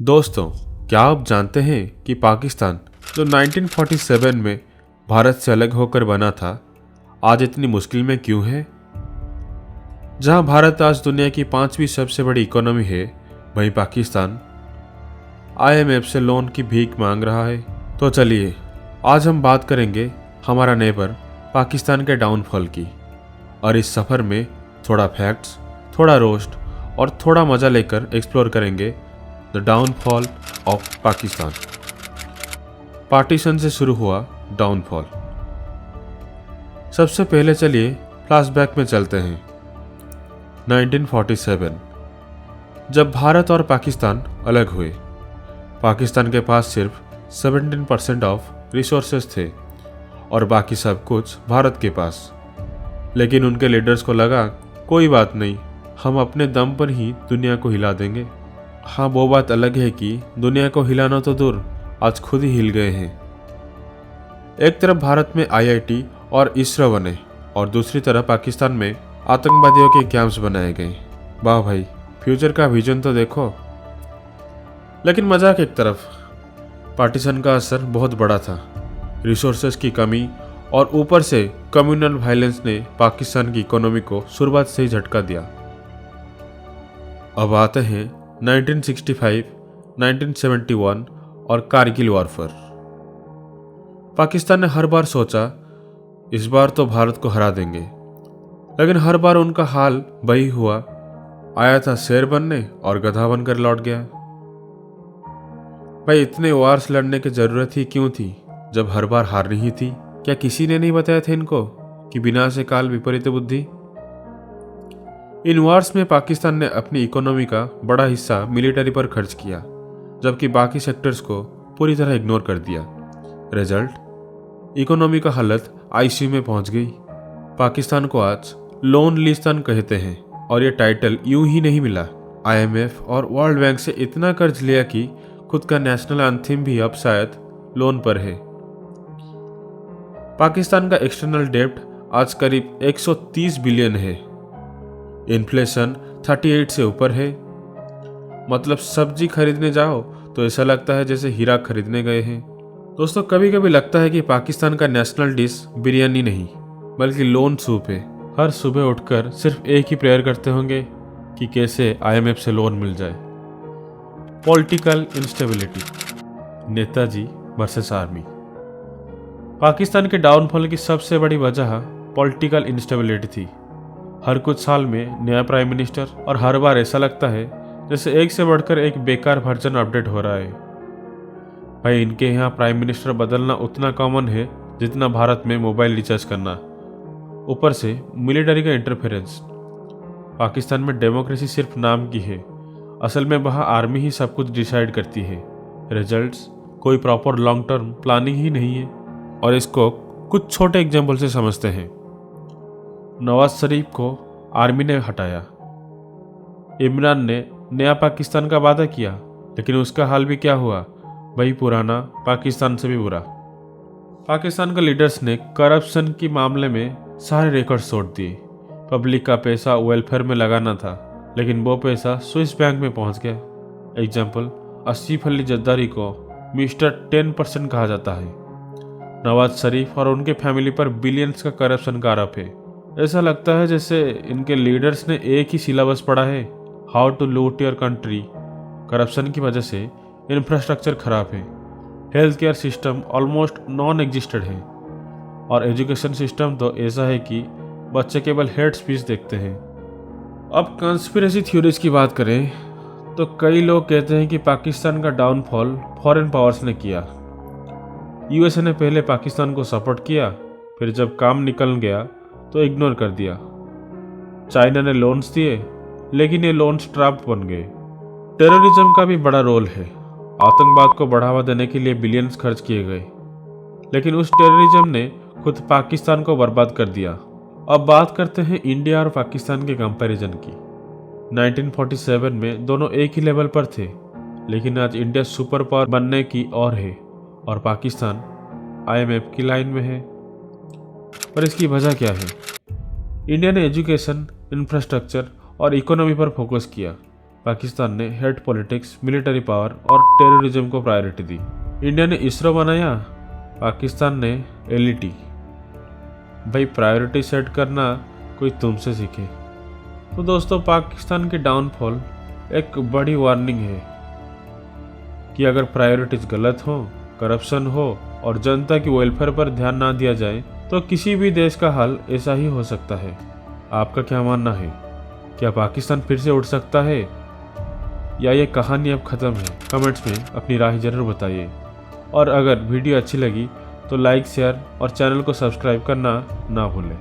दोस्तों, क्या आप जानते हैं कि पाकिस्तान जो 1947 में भारत से अलग होकर बना था, आज इतनी मुश्किल में क्यों है? जहां भारत आज दुनिया की 5वीं सबसे बड़ी इकोनॉमी है, वहीं पाकिस्तान आईएमएफ से लोन की भीख मांग रहा है। तो चलिए, आज हम बात करेंगे हमारा नेबर पाकिस्तान के डाउनफॉल की, और इस सफ़र में थोड़ा फैक्ट्स, थोड़ा रोस्ट और थोड़ा मज़ा लेकर एक्सप्लोर करेंगे the downfall of Pakistan. Partition से शुरू हुआ डाउनफॉल। सबसे पहले चलिए फ्लैशबैक में चलते हैं। 1947, जब भारत और पाकिस्तान अलग हुए, पाकिस्तान के पास सिर्फ 17% ऑफ रिसोर्सेज थे और बाकी सब कुछ भारत के पास। लेकिन उनके लीडर्स को लगा, कोई बात नहीं, हम अपने दम पर ही दुनिया को हिला देंगे। हाँ, वो बात अलग है कि दुनिया को हिलाना तो दूर, आज खुद ही हिल गए हैं। एक तरफ भारत में आईआईटी और इसरो बने और दूसरी तरफ पाकिस्तान में आतंकवादियों के कैंप्स बनाए गए। वाह भाई, फ्यूचर का विजन तो देखो। लेकिन मजाक एक तरफ, पार्टीशन का असर बहुत बड़ा था। रिसोर्सेज की कमी और ऊपर से कम्युनल वायलेंस ने पाकिस्तान की इकोनॉमी को शुरुआत से ही झटका दिया। अब आते हैं 1965, 1971 और कारगिल वॉर पर। पाकिस्तान ने हर बार सोचा, इस बार तो भारत को हरा देंगे, लेकिन हर बार उनका हाल वही हुआ। आया था शेर बनने और गधा बनकर लौट गया। भाई, इतने वार्स लड़ने की जरूरत ही क्यों थी जब हर बार हार रही थी? क्या किसी ने नहीं बताया था इनको कि विनाश काल विपरीत बुद्धि? इन वार्स में पाकिस्तान ने अपनी इकोनॉमी का बड़ा हिस्सा मिलिट्री पर खर्च किया, जबकि बाकी सेक्टर्स को पूरी तरह इग्नोर कर दिया। रिजल्ट, इकोनॉमी का हालत आईसीयू में पहुंच गई। पाकिस्तान को आज लोन लिस्तान कहते हैं, और ये टाइटल यूं ही नहीं मिला। आईएमएफ और वर्ल्ड बैंक से इतना कर्ज लिया कि खुद का नेशनल एंथम भी अब शायद लोन पर है। पाकिस्तान का एक्सटर्नल डेब्ट आज करीब 130 बिलियन है। इन्फ्लेशन 38 से ऊपर है। मतलब सब्जी खरीदने जाओ तो ऐसा लगता है जैसे हीरा खरीदने गए हैं। दोस्तों, कभी कभी लगता है कि पाकिस्तान का नेशनल डिश बिरयानी नहीं, बल्कि लोन सूप है। हर सुबह उठकर सिर्फ एक ही प्रेयर करते होंगे कि कैसे आईएमएफ से लोन मिल जाए। Political instability, Netaji versus army. Pakistan के डाउनफॉल की सबसे बड़ी वजह पॉलिटिकल इंस्टेबिलिटी थी। हर कुछ साल में नया प्राइम मिनिस्टर, और हर बार ऐसा लगता है जैसे एक से बढ़कर एक बेकार वर्जन अपडेट हो रहा है। भाई, इनके यहाँ प्राइम मिनिस्टर बदलना उतना कॉमन है जितना भारत में मोबाइल रिचार्ज करना। ऊपर से मिलिट्री का इंटरफेरेंस। पाकिस्तान में डेमोक्रेसी सिर्फ नाम की है, असल में वहाँ आर्मी ही सब कुछ डिसाइड करती है। रिजल्ट्स, कोई प्रॉपर लॉन्ग टर्म प्लानिंग ही नहीं है। और इसको कुछ छोटे एग्जाम्पल से समझते हैं। नवाज शरीफ को आर्मी ने हटाया। इमरान ने नया पाकिस्तान का वादा किया, लेकिन उसका हाल भी क्या हुआ? वही पुराना, पाकिस्तान से भी बुरा। पाकिस्तान के लीडर्स ने करप्शन के मामले में सारे रिकॉर्ड तोड़ दिए। पब्लिक का पैसा वेलफेयर में लगाना था, लेकिन वो पैसा स्विस बैंक में पहुंच गया। एग्जाम्पल, आसिफ अली जरदारी को मिस्टर 10% कहा जाता है। नवाज शरीफ और उनके फैमिली पर बिलियंस का करप्शन का आरोप है। ऐसा लगता है जैसे इनके लीडर्स ने एक ही सिलेबस पढ़ा है, how to loot your country. Corruption की वजह से इंफ्रास्ट्रक्चर खराब है, health care system almost non existed है, और एजुकेशन सिस्टम तो ऐसा है कि बच्चे केवल हेड स्पीच देखते हैं। अब कंस्पिरेसी थ्योरीज की बात करें तो कई लोग कहते हैं कि पाकिस्तान का डाउनफॉल फॉरेन पावर्स ने किया। यूएसए ने पहले पाकिस्तान को सपोर्ट किया, फिर जब काम निकल गया तो इग्नोर कर दिया। चाइना ने लोन्स दिए, लेकिन ये लोन्स ट्रैप बन गए। टेररिज्म का भी बड़ा रोल है। आतंकवाद को बढ़ावा देने के लिए बिलियंस खर्च किए गए, लेकिन उस टेररिज्म ने खुद पाकिस्तान को बर्बाद कर दिया। अब बात करते हैं इंडिया और पाकिस्तान के कंपैरिजन की। 1947 में दोनों एक ही लेवल पर थे, लेकिन आज इंडिया सुपर पावर बनने की ओर है और पाकिस्तान आईएमएफ की लाइन में है। पर इसकी वजह क्या है? इंडिया ने एजुकेशन, इंफ्रास्ट्रक्चर और इकोनॉमी पर फोकस किया, पाकिस्तान ने हेड पॉलिटिक्स, मिलिट्री पावर और टेररिज्म को प्रायोरिटी दी। इंडिया ने इसरो बनाया, पाकिस्तान ने एलईटी। भाई प्रायोरिटी सेट करना कोई तुमसे सीखे। तो दोस्तों, पाकिस्तान की डाउनफॉल एक बड़ी वार्निंग है कि अगर प्रायोरिटीज गलत हो, करप्शन हो और जनता की वेलफेयर पर ध्यान ना दिया जाए तो किसी भी देश का हाल ऐसा ही हो सकता है। आपका क्या मानना है? क्या पाकिस्तान फिर से उठ सकता है या ये कहानी अब ख़त्म है? कमेंट्स में अपनी राय ज़रूर बताइए। और अगर वीडियो अच्छी लगी तो लाइक, शेयर और चैनल को सब्सक्राइब करना ना भूलें।